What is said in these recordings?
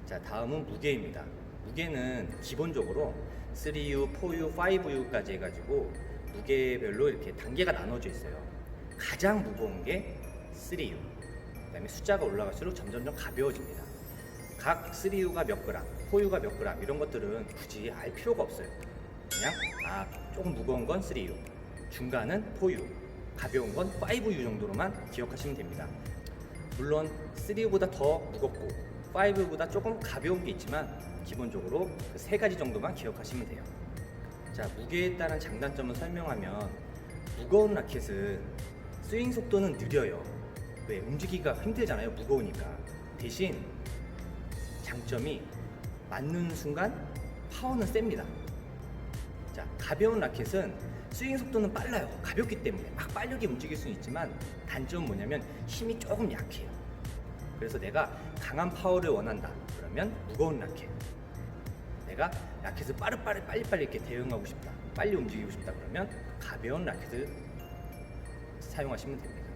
자, 다음은 무게입니다. 무게는 기본적으로 3U, 4U, 5U까지 해가지고 무게별로 이렇게 단계가 나눠져 있어요. 가장 무거운 게 3U. 그다음에 숫자가 올라갈수록 점점점 가벼워집니다. 각 3U가 몇 그램, 4U가 몇 그램 이런 것들은 굳이 알 필요가 없어요. 그냥 조금 무거운 건 3U, 중간은 4U, 가벼운 건 5U 정도로만 기억하시면 됩니다. 물론 3U보다 더 무겁고 5U보다 조금 가벼운 게 있지만 기본적으로 그 세 가지 정도만 기억하시면 돼요. 자, 무게에 따른 장단점을 설명하면 무거운 라켓은 스윙 속도는 느려요. 왜? 움직이기가 힘들잖아요, 무거우니까. 대신 장점이 맞는 순간 파워는 셉니다. 자, 가벼운 라켓은 스윙 속도는 빨라요. 가볍기 때문에 막 빠르게 움직일 수는 있지만 단점은 뭐냐면 힘이 조금 약해요. 그래서 내가 강한 파워를 원한다 그러면 무거운 라켓, 내가 라켓을 빨리빨리 이렇게 대응하고 싶다, 빨리 움직이고 싶다 그러면 가벼운 라켓을 사용하시면 됩니다.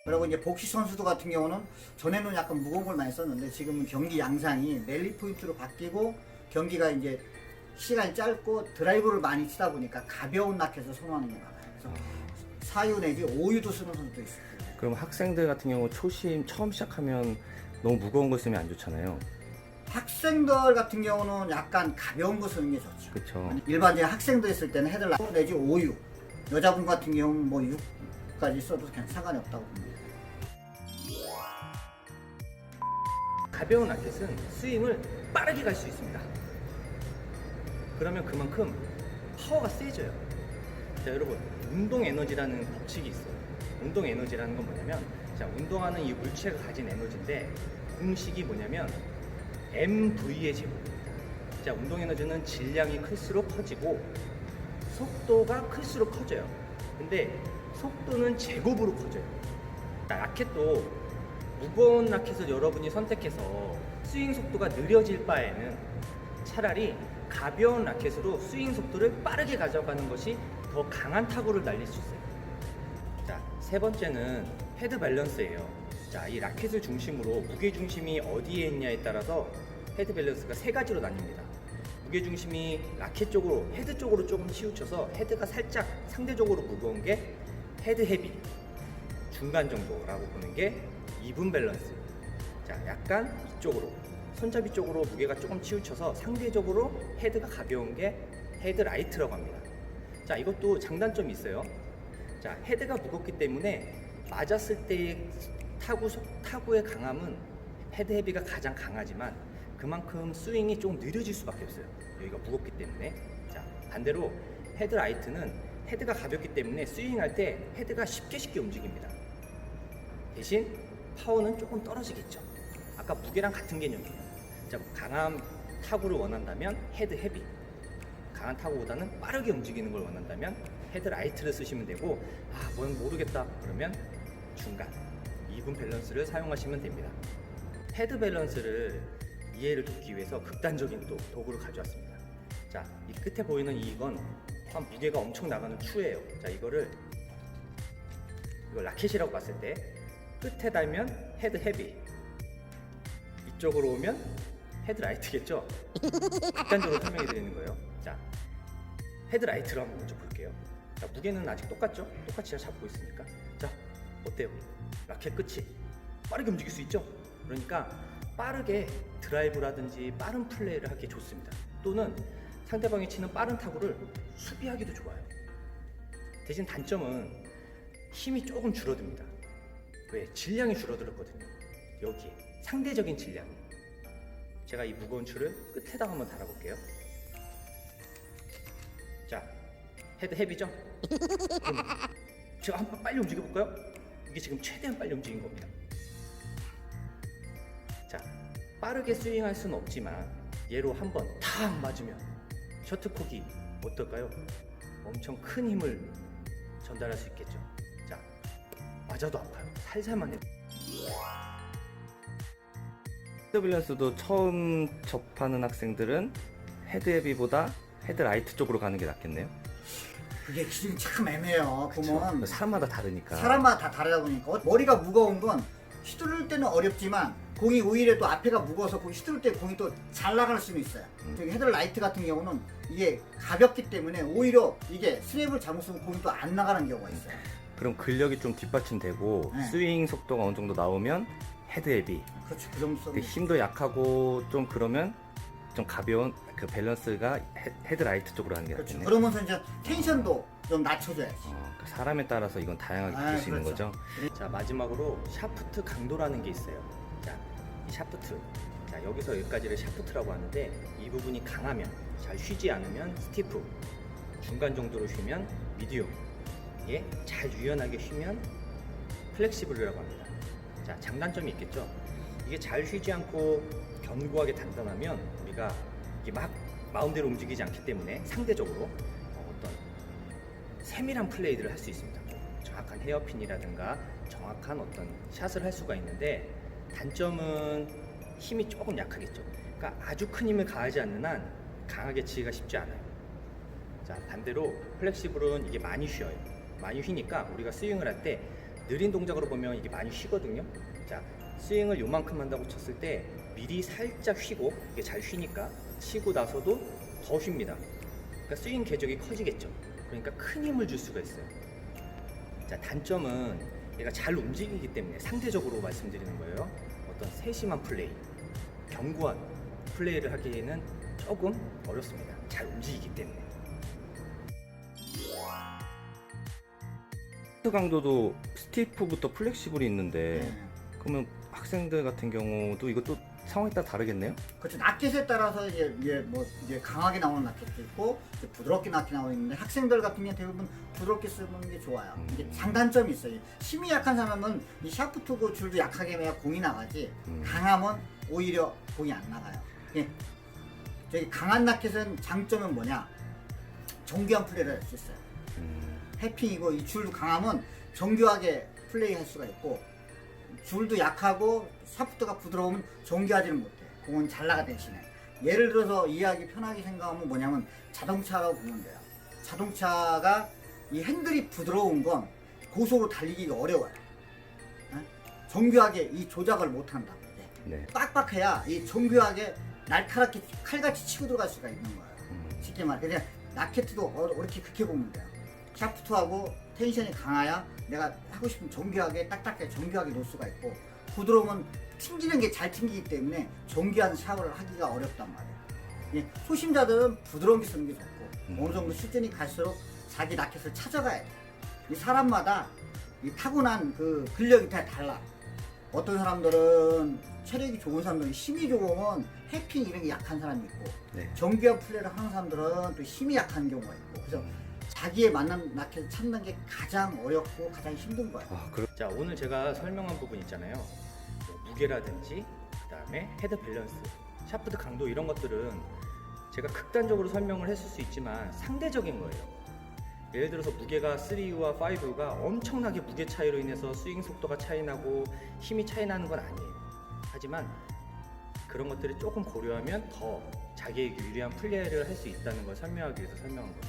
그리고 이제 복식 선수들 같은 경우는 전에는 약간 무거운 걸 많이 썼는데 지금은 경기 양상이 랠리 포인트로 바뀌고 경기가 이제 시간이 짧고 드라이브를 많이 치다 보니까 가벼운 라켓을 선호하는 게 많아요. 그래서 4U 내지 5U도 쓰는 선수도 있어요. 그럼 학생들 같은 경우 처음 시작하면 너무 무거운 거 쓰면 안 좋잖아요. 학생들 같은 경우는 약간 가벼운 거 쓰는 게 좋죠. 그렇죠. 일반적인 학생들 있을 때는 헤드라이트 내지 5U, 여자분 같은 경우는 뭐 6까지 써도 그냥 상관이 없다고 봅니다. 가벼운 라켓은 스윙을 빠르게 갈 수 있습니다. 그러면 그만큼 파워가 세져요. 자, 여러분, 운동 에너지라는 법칙이 있어요. 운동 에너지라는 건 뭐냐면, 자, 운동하는 이 물체가 가진 에너지인데 공식이 뭐냐면 MV의 제곱입니다. 자, 운동 에너지는 질량이 클수록 커지고 속도가 클수록 커져요. 근데 속도는 제곱으로 커져요. 자, 라켓도 무거운 라켓을 여러분이 선택해서 스윙 속도가 느려질 바에는 차라리 가벼운 라켓으로 스윙 속도를 빠르게 가져가는 것이 더 강한 타구를 날릴 수 있어요. 자, 세 번째는 헤드 밸런스예요. 자, 이 라켓을 중심으로 무게 중심이 어디에 있냐에 따라서 헤드 밸런스가 세 가지로 나뉩니다. 무게 중심이 라켓 쪽으로, 헤드 쪽으로 조금 치우쳐서 헤드가 살짝 상대적으로 무거운 게 헤드 헤비, 중간 정도라고 보는 게 이분 밸런스. 자, 약간 이쪽으로, 손잡이 쪽으로 무게가 조금 치우쳐서 상대적으로 헤드가 가벼운 게 헤드 라이트라고 합니다. 자, 이것도 장단점이 있어요. 자, 헤드가 무겁기 때문에 맞았을 때의 타구의 강함은 헤드 헤비가 가장 강하지만 그만큼 스윙이 좀 느려질 수밖에 없어요. 여기가 무겁기 때문에. 자, 반대로 헤드 라이트는 헤드가 가볍기 때문에 스윙할 때 헤드가 쉽게 움직입니다. 대신 파워는 조금 떨어지겠죠. 아까 무게랑 같은 개념이에요. 자, 강한 타구를 원한다면 헤드 헤비, 강한 타구보다는 빠르게 움직이는 걸 원한다면 헤드 라이트를 쓰시면 되고, 뭔 모르겠다 그러면 중간, 이분 밸런스를 사용하시면 됩니다. 헤드 밸런스를 이해를 돕기 위해서 극단적인 도구를 가져왔습니다. 자, 이 끝에 보이는 이건 무게가 엄청 나가는 추예요. 자, 이거 라켓이라고 봤을 때 끝에 달면 헤드 헤비, 이쪽으로 오면 헤드 라이트겠죠? 극단적으로 설명해 드리는 거예요. 자, 헤드 라이트로 한번 먼저 볼게요. 자, 무게는 아직 똑같죠? 똑같이 잡고 있으니까. 자, 어때요? 라켓 끝이 빠르게 움직일 수 있죠? 그러니까 빠르게 드라이브라든지 빠른 플레이를 하기 좋습니다. 또는 상대방이 치는 빠른 타구를 수비하기도 좋아요. 대신 단점은 힘이 조금 줄어듭니다. 왜? 질량이 줄어들었거든요. 여기에 상대적인 질량. 제가 이 무거운 줄을 끝에다가 한번 달아볼게요. 자, 헤드 헤비죠? 제가 한번 빨리 움직여볼까요? 이게 지금 최대한 빨리 움직인 겁니다. 자, 빠르게 스윙할 수는 없지만 얘로 한번 탁 맞으면 셔틀콕이 어떨까요? 엄청 큰 힘을 전달할 수 있겠죠. 자, 맞아도 아파요. 살살만 해도. 헤드 밸런스도 처음 접하는 학생들은 헤드 헤비보다 헤드 라이트 쪽으로 가는 게 낫겠네요. 그게 기준이 참 애매해요. 보면 사람마다 다르니까. 사람마다 다 다르다 보니까 머리가 무거운 건 휘두를 때는 어렵지만 공이 오히려 또 앞에가 무거워서 공이 휘두를 때 공이 또 잘 나갈 수는 있어요. 저기 헤드라이트 같은 경우는 이게 가볍기 때문에 오히려 이게 스냅을 잘못 쓰면 공이 또 안 나가는 경우가 있어요. 그럼 근력이 좀 뒷받침되고 네. 스윙 속도가 어느 정도 나오면 헤드앱이 그렇죠. 그 정도 그 쓰면 힘도 약하고 좀 그러면 좀 가벼운 그 밸런스가 헤드라이트 쪽으로 하는 게 그렇죠. 낫겠네요. 그러면서 이제 텐션도 좀 낮춰줘야지. 그 사람에 따라서 이건 다양하게 바뀔 수 있는 그렇죠. 거죠. 자, 마지막으로 샤프트 강도라는 게 있어요. 자, 이 샤프트. 자, 여기서 여기까지를 샤프트라고 하는데 이 부분이 강하면, 잘 쉬지 않으면 스티프, 중간 정도로 쉬면 미디움, 예, 잘 유연하게 쉬면 플렉시블이라고 합니다. 자, 장단점이 있겠죠. 이게 잘 쉬지 않고 견고하게 단단하면 우리가 이게 막 마음대로 움직이지 않기 때문에 상대적으로 어떤 세밀한 플레이들을 할 수 있습니다. 정확한 헤어핀이라든가 정확한 어떤 샷을 할 수가 있는데 단점은 힘이 조금 약하겠죠. 그러니까 아주 큰 힘을 가하지 않는 한 강하게 치기가 쉽지 않아요. 자, 반대로 플렉시블은 이게 많이 쉬어요. 많이 쉬니까 우리가 스윙을 할 때 느린 동작으로 보면 이게 많이 쉬거든요. 자, 스윙을 요만큼 한다고 쳤을 때 미리 살짝 쉬고 이게 잘 쉬니까 치고 나서도 더 쉽니다. 그러니까 스윙 궤적이 커지겠죠. 그러니까 큰 힘을 줄 수가 있어요. 자, 단점은 얘가 잘 움직이기 때문에 상대적으로 말씀드리는 거예요. 어떤 세심한 플레이, 견고한 플레이를 하기에는 조금 어렵습니다. 잘 움직이기 때문에. 샤프트 강도도 스티프부터 플렉시블이 있는데 네. 그러면 학생들 같은 경우도 이것도 상황에 따라 다르겠네요? 그렇죠. 라켓에 따라서 이제 강하게 나오는 라켓도 있고 이제 부드럽게 나오는 있는데 학생들 같은 경우는 대부분 부드럽게 쓰는 게 좋아요. 이게 장단점이 있어요. 힘이 약한 사람은 이 샤프트 그 줄도 약하게 해야 공이 나가지 강하면 오히려 공이 안 나가요. 예. 저기 강한 라켓은 장점은 뭐냐? 정교한 플레이를 할 수 있어요. 해핑이고 이 줄도 강하면 정교하게 플레이할 수가 있고 줄도 약하고 샤프트가 부드러우면 정교하지는 못해. 공은 잘 나가 대신에. 예를 들어서 이해하기 편하게 생각하면 뭐냐면 자동차라고 보면 돼요. 자동차가 이 핸들이 부드러운 건 고속으로 달리기가 어려워요. 어? 정교하게 이 조작을 못한다. 네. 빡빡해야 이 정교하게 날카롭게 칼같이 치고 들어갈 수가 있는 거예요. 쉽게 말해. 그냥 라켓도 이렇게 그렇게 보면 돼요. 샤프트하고 텐션이 강해야 내가 하고 싶은 정교하게 딱딱하게 정교하게 놓을 수가 있고 부드러우면 튕기는 게 잘 튕기기 때문에 정교한 샤워를 하기가 어렵단 말이에요. 예, 초심자들은 부드러운 게 쓰는 게 좋고 어느 정도 수준이 갈수록 자기 라켓을 찾아가야 돼. 이 사람마다 이 타고난 그 근력이 다 달라. 어떤 사람들은 체력이 좋은 사람들은 힘이 좋으면 해핑 이런 게 약한 사람이 있고 네. 정교한 플레이를 하는 사람들은 또 힘이 약한 경우가 있고 그래서 자기에 맞는 라켓을 찾는 게 가장 어렵고 가장 힘든 거예요. 자, 오늘 제가 설명한 부분 있잖아요. 뭐 무게라든지 그다음에 헤드 밸런스, 샤프트 강도 이런 것들은 제가 극단적으로 설명을 했을 수 있지만 상대적인 거예요. 예를 들어서 무게가 3U와 5U가 엄청나게 무게 차이로 인해서 스윙 속도가 차이 나고 힘이 차이 나는 건 아니에요. 하지만 그런 것들을 조금 고려하면 더 자기에게 유리한 플레이를 할 수 있다는 걸 설명하기 위해서 설명한 겁니다.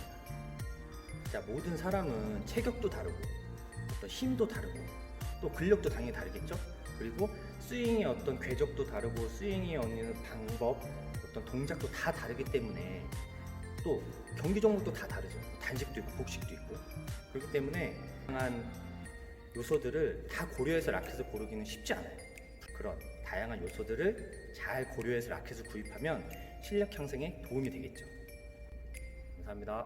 자, 모든 사람은 체격도 다르고 어떤 힘도 다르고 또 근력도 당연히 다르겠죠. 그리고 스윙의 어떤 궤적도 다르고 스윙의 어느 방법, 어떤 동작도 다 다르기 때문에 또 경기 종목도 다 다르죠. 단식도 있고 복식도 있고 그렇기 때문에 다양한 요소들을 다 고려해서 라켓을 고르기는 쉽지 않아요. 그런 다양한 요소들을 잘 고려해서 라켓을 구입하면 실력 향상에 도움이 되겠죠. 감사합니다.